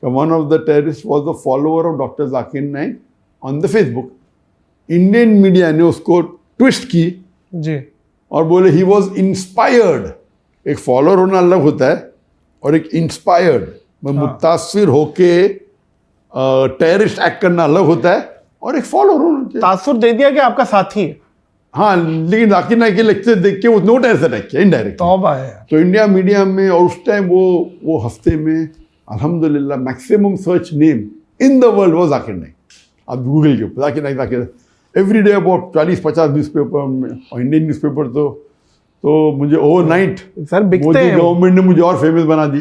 One of the terrorist was the follower of doctor Zakir Naik on the Facebook. Indian media ने उसको twist की जी और बोले ही वॉज इंस्पायर्ड। एक फॉलोअर होना अलग होता है और एक इंस्पायर्ड मुतासिर होके टेररिस्ट एक्ट करना अलग होता है, और एक फॉलोअर होना चाहिए। तासुर दे दिया कि आपका साथी है। हाँ, लेकिन जाकिर नाइक के लेक्चर देख के वो नो टेररिस्ट अटैक किया इनडायरेक्ट। तौबा है। तो इंडिया मीडिया में और उस टाइम वो हफ्ते में अल्हम्दुलिल्लाह maximum search name in the world वो जाकिर नाइक। आप गूगल के ऊपर Zakir Naik every day about 40-50 newspaper में, और इंडियन न्यूज़पेपर तो मुझे ओवरनाइट सर बिकते मोदी हैं। गवर्नमेंट ने मुझे और फेमस बना दी।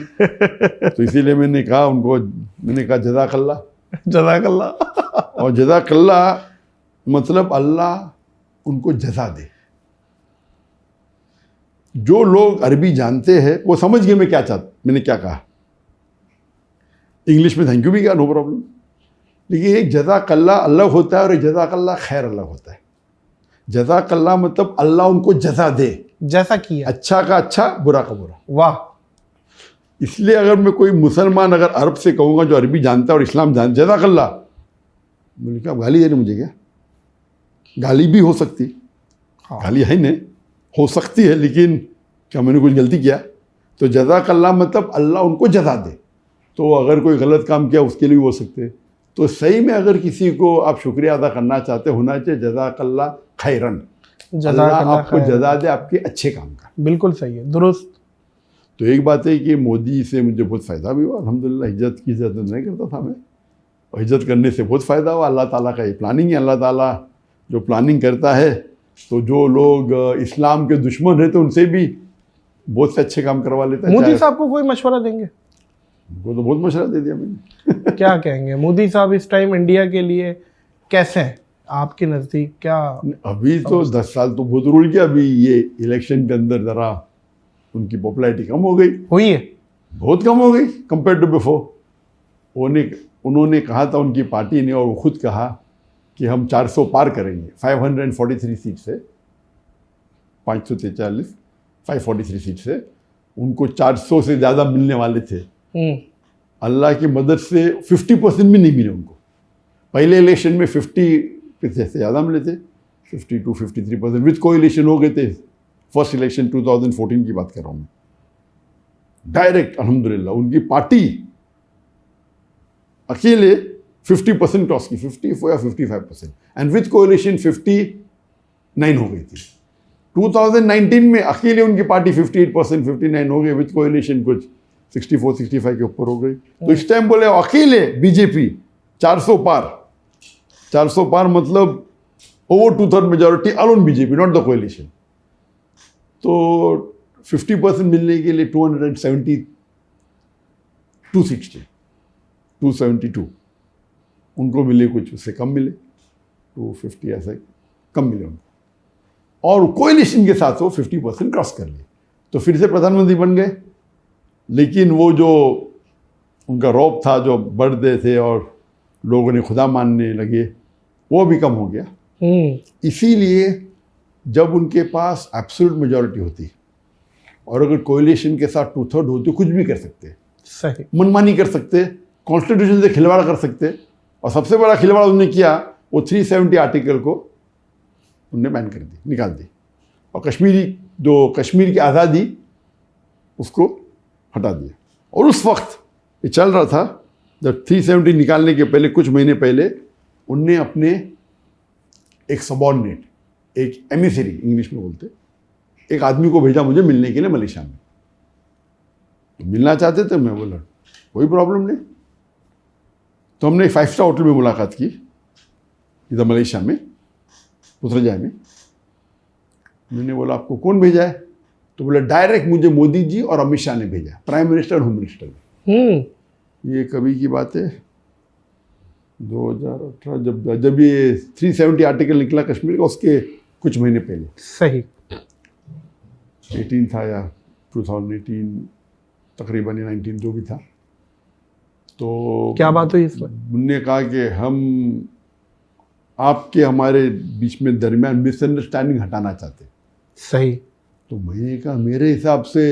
तो इसीलिए मैंने कहा जज़ाकल्लाह। जज़ाकल्लाह। और जज़ाकल्लाह मतलब अल्लाह उनको जज़ा दे। जो लोग अरबी जानते हैं वो समझ गए मैंने क्या कहा। इंग्लिश में थैंक यू भी कहा, नो प्रॉब्लम। लेकिन एक जज़ाकल्लाह अलग होता है और एक जज़ाकल्लाह खैर अलग होता है। जज़ाकल्लाह मतलब अल्लाह उनको जज़ा दे, जैसा किया, अच्छा का अच्छा, बुरा का बुरा। वाह। इसलिए अगर मैं कोई मुसलमान अगर अरब से कहूँगा जो अरबी जानता है और इस्लाम जानता, जज़ाकल्लाह, बोले क्या गाली दे रहे मुझे? क्या गाली भी हो सकती, गाली है नहीं, हो सकती है, लेकिन क्या मैंने कुछ गलती किया? तो जज़ाकल्लाह मतलब अल्लाह उनको जज़ा दे। तो अगर कोई गलत काम किया उसके लिए भी हो सकते हैं। तो सही में अगर किसी को आप शुक्रिया अदा करना चाहते होना चाहिए जज़ाकल्लाह खैरन, अल्लाह आपको जज़ा दे आपके अच्छे काम का। बिल्कुल सही है, दुरुस्त। तो एक बात है कि मोदी से मुझे बहुत फ़ायदा भी हुआ अल्हम्दुलिल्लाह। हिज्जत की इज्जत नहीं करता था मैं, और हिज्जत करने से बहुत फ़ायदा हुआ। अल्लाह ताला का ये प्लानिंग है। अल्लाह ताला जो प्लानिंग करता है, तो जो लोग इस्लाम के दुश्मन रहते उनसे भी बहुत से अच्छे काम करवा लेता है। मोदी साहब को कोई मशवरा देंगे? उनको तो बहुत मशवरा दे दिया मैंने। क्या कहेंगे मोदी साहब इस टाइम इंडिया के लिए कैसे हैं आपके नज़दीक? क्या अभी तो 10 साल तो बहुत रूल किया। अभी ये इलेक्शन के अंदर ज़रा उनकी पॉपुलैरिटी कम हो गई, हुई है, बहुत कम हो गई कंपेयर टू बिफोर। उन्होंने कहा था, उनकी पार्टी ने, और वो खुद कहा कि हम 400 पार करेंगे। 543 सीट से 543 543 सीट से उनको 400 से ज़्यादा मिलने वाले थे। अल्लाह की मदद से 50% भी नहीं मिले उनको। पहले इलेक्शन में 50 से ज़्यादा मिले थे, 52-53% विथ कोएलिशन हो गए थे। फर्स्ट इलेक्शन 2014 की बात कर रहा हूँ मैं। डायरेक्ट अल्हम्दुलिल्लाह उनकी पार्टी अकेले 50% क्रॉस की, 54 या 55%, एंड विथ कोएलिशन 59 हो गई थी। 2019 में अकेले उनकी पार्टी 58%, 59 हो गई, विथ कोएलिशन कुछ 64-65 के ऊपर हो गई। तो इस टाइम बोले अकेले बीजेपी 400 पार। 400 पार मतलब over 2/3 majority alone BJP, not the coalition. तो 50% मिलने के लिए 272 सीट्स थे, 272 उनको मिले, कुछ उससे कम मिले, 250 ऐसे कम मिले उनको। और कोएलिशन के साथ वो 50% क्रॉस कर लिए, तो फिर से प्रधानमंत्री बन गए। लेकिन वो जो उनका रौब था, जो बढ़ते थे और लोगों ने खुदा मानने लगे, वो भी कम हो गया। इसीलिए जब उनके पास एब्सोल्यूट मेजॉरिटी होती और अगर कोएलिशन के साथ 2/3 होती, कुछ भी कर सकते, सही मनमानी कर सकते, कॉन्स्टिट्यूशन से खिलवाड़ कर सकते। और सबसे बड़ा खिलवाड़ उन्होंने किया, वो 370 आर्टिकल को उनने बैन कर दी, निकाल दी, और कश्मीर की आज़ादी उसको हटा दिया। और उस वक्त ये चल रहा था, जब 370 निकालने के पहले, कुछ महीने पहले, उनने अपने एक सबॉर्डिनेट, एक एमिसरी इंग्लिश में बोलते, एक आदमी को भेजा मुझे मिलने के लिए मलेशिया में। तो मिलना चाहते थे, मैं बोला कोई प्रॉब्लम नहीं। तो हमने एक 5 स्टार होटल में मुलाकात की इधर मलेशिया में, पुत्रजाय में। मैंने बोला आपको कौन भेजा है? तो बोला डायरेक्ट मुझे मोदी जी और अमित शाह ने भेजा, प्राइम मिनिस्टर और होम मिनिस्टर ने। ये कभी की बात है, 2018 जब ये 370 आर्टिकल निकला कश्मीर का, उसके कुछ महीने पहले। सही 18 था या 2018 तकरीबन, या 19 जो भी था। तो क्या बात हुई इसमें? उन्होंने कहा कि हम आपके हमारे बीच में दरमियान मिसअंडरस्टैंडिंग हटाना चाहते। सही। तो मैंने कहा मेरे हिसाब से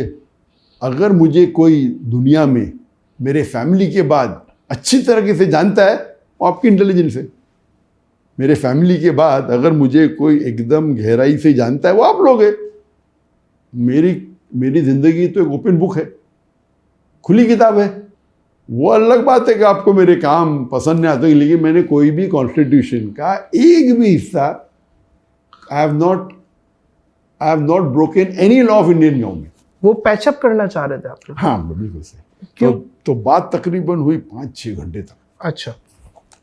अगर मुझे कोई दुनिया में मेरे फैमिली के बाद अच्छी तरीके से जानता है वो आपकी इंटेलिजेंस है। मेरे फैमिली के बाद अगर मुझे कोई एकदम गहराई से जानता है वो आप लोग हैं। मेरी ज़िंदगी तो एक ओपन बुक है, खुली किताब है। वो अलग बात है कि आपको मेरे काम पसंद नहीं आते, लेकिन मैंने कोई भी कॉन्स्टिट्यूशन का एक भी हिस्सा I have not broken any law of Indian government. वो पैचअप करना चाह रहे थे आप लोग? हाँ बिल्कुल सही। क्यों? तो बात तकरीबन हुई 5-6 घंटे तक। अच्छा।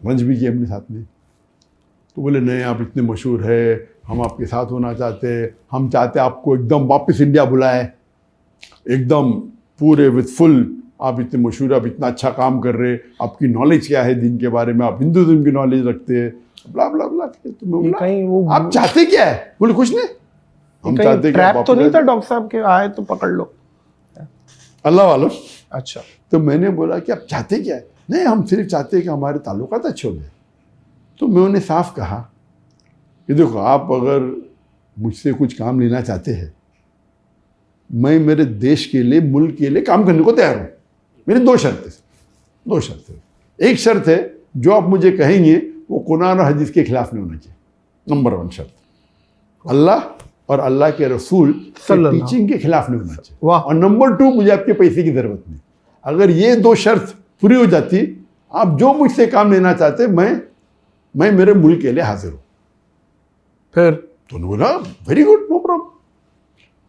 लंच भी किया अपने साथ में। तो बोले नहीं आप इतने मशहूर है, हम आपके साथ होना चाहते हैं, हम चाहते आपको एकदम वापस इंडिया बुलाए, एकदम पूरे विथ फुल। आप इतने मशहूर, आप इतना अच्छा काम कर रहे, आपकी नॉलेज क्या है दिन के बारे में, आप हिंदुज़म की नॉलेज रखते हैं, ब्ला ब्ला ब्ला। तो मैं बोला आप चाहते क्या है? बोले कुछ नहीं, हम चाहते ट्रैप तो नहीं था डॉक्टर साहब के आए तो पकड़ लो? अल्लाह वालों। अच्छा। तो मैंने बोला कि आप चाहते क्या है? नहीं हम सिर्फ चाहते हैं कि हमारे ताल्लुकात अच्छे हो जाए। तो मैं उन्हें साफ कहा कि देखो आप अगर मुझसे कुछ काम लेना चाहते हैं, मैं मेरे देश के लिए, मुल्क के लिए काम करने को तैयार हूँ। मेरी 2 शर्तें। एक शर्त है जो आप मुझे कहेंगे वो कुरान और हदीस के खिलाफ नहीं होना चाहिए, नंबर 1 शर्त। अल्लाह और अल्लाह के रसूल की टीचिंग के खिलाफ नहीं होना चाहिए। और नंबर 2 मुझे आपके पैसे की ज़रूरत नहीं। अगर ये 2 शर्त पूरी हो जाती, आप जो मुझसे काम लेना चाहते मैं मेरे मुल्क के लिए हाजिर हूँ। फिर तो उन्होंने बोला वेरी गुड, नो प्रॉब्लम।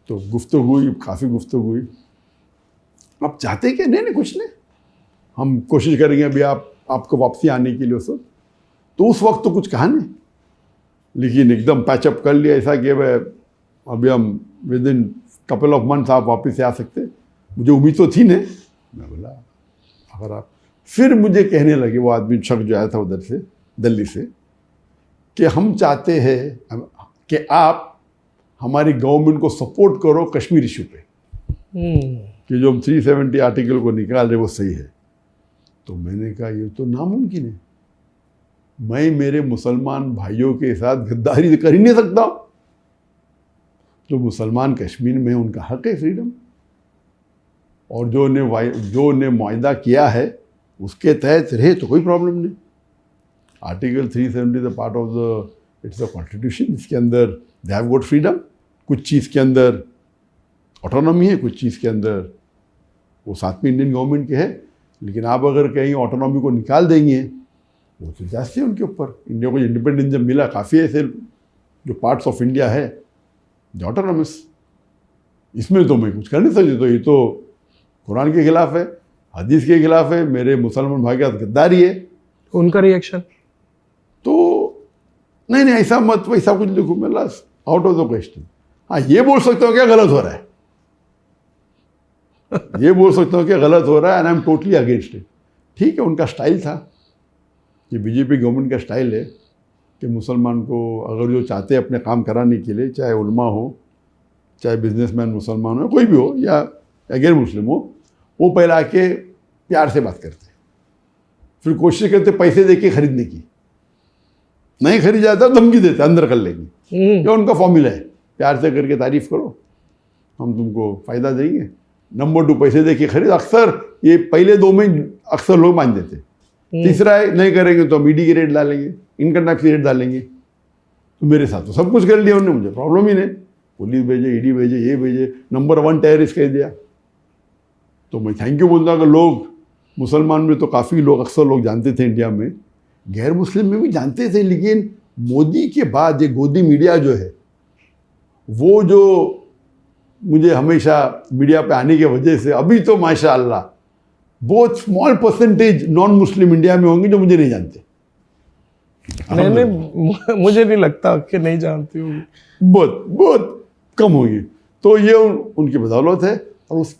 तो गुफ्तगू हुई, काफ़ी गुफ्तगू हुई। आप चाहते क्या? नहीं कुछ नहीं, हम कोशिश करेंगे अभी आपको वापसी आने के लिए। उस वक्त तो कुछ कहा नहीं, लेकिन एकदम पैचअप कर लिया ऐसा कि भाई अभी हम with in couple of months आप वापस से आ सकते। मुझे उम्मीद तो थी नहीं। मैं बोला अगर आप, फिर मुझे कहने लगे वो आदमी शख्स जो आया था उधर से, दिल्ली से, कि हम चाहते हैं कि आप हमारी गवर्नमेंट को सपोर्ट करो कश्मीर इशू पे, कि जो हम 370 आर्टिकल को निकाल रहे वो सही है। तो मैंने कहा ये तो नामुमकिन है, मैं मेरे मुसलमान भाइयों के साथ गद्दारी कर ही नहीं सकता। जो मुसलमान कश्मीर में उनका हक है फ्रीडम, और जो ने मुआहदा किया है उसके तहत रहे तो कोई प्रॉब्लम नहीं। Article 370 is part of the it's a constitution. इसके अंदर दे हैव गॉट फ्रीडम। कुछ चीज़ के अंदर ऑटोनॉमी है, कुछ चीज़ के अंदर वो साथ में इंडियन गवर्नमेंट के है। लेकिन आप अगर कहीं ऑटोनॉमी को निकाल देंगे वो तो जास्ती है उनके ऊपर। इंडिया को इंडिपेंडेंस जब मिला, काफ़ी ऐसे जो पार्ट्स ऑफ इंडिया है जो ऑटोनॉमस, इसमें तो मैं कुछ कर नहीं सकती। तो ये तो कुरान के खिलाफ है, हदीस के खिलाफ है, मेरे मुसलमान भाई का गद्दारी है। उनका रिएक्शन तो नहीं ऐसा मत, वैसा कुछ लिखो, मैं last out of the question. हाँ ये बोल सकता हूँ क्या गलत हो रहा है, ये बोल सकता हूँ क्या गलत हो रहा है, and I am totally against it. ठीक है, उनका स्टाइल था, ये बीजेपी गवर्नमेंट का स्टाइल है कि मुसलमान को अगर जो चाहते हैं अपने काम कराने के लिए, चाहे उलमा हो, चाहे बिजनेसमैन मुसलमान हो, कोई भी हो या गैर मुस्लिम हो, वो पहले आके प्यार से बात करते, फिर कोशिश करते पैसे दे के खरीदने की। नहीं खरीद जाता धमकी देते अंदर कर लेंगे। ये उनका फॉर्मूला है, प्यार से करके तारीफ करो, हम तुमको फ़ायदा देंगे। नंबर 2 पैसे दे के खरीद। अक्सर ये पहले 2 में अक्सर लोग मान देते। तीसरा है नहीं करेंगे तो हम ईडी के रेट डालेंगे, इनकम टैक्स के रेट डालेंगे। तो मेरे साथ तो सब कुछ कर लिया उन्होंने, मुझे प्रॉब्लम ही नहीं। पुलिस भेजे, ईडी भेजे, ये भेजे, नंबर 1 टेररिस्ट कह दिया। तो मैं थैंक यू बोलता, अगर लोग मुसलमान में तो काफ़ी लोग, अक्सर लोग जानते थे इंडिया में, गैर मुस्लिम में भी जानते थे। लेकिन मोदी के बाद ये गोदी मीडिया जो है, वो जो मुझे हमेशा मीडिया पे आने की वजह से, अभी तो माशाअल्लाह बहुत small percentage non Muslim India में होंगे जो मुझे नहीं जानते। नहीं मुझे नहीं लगता कि नहीं जानती होगी, बहुत कम होगी। तो ये उनकी बदौलत है। और उसके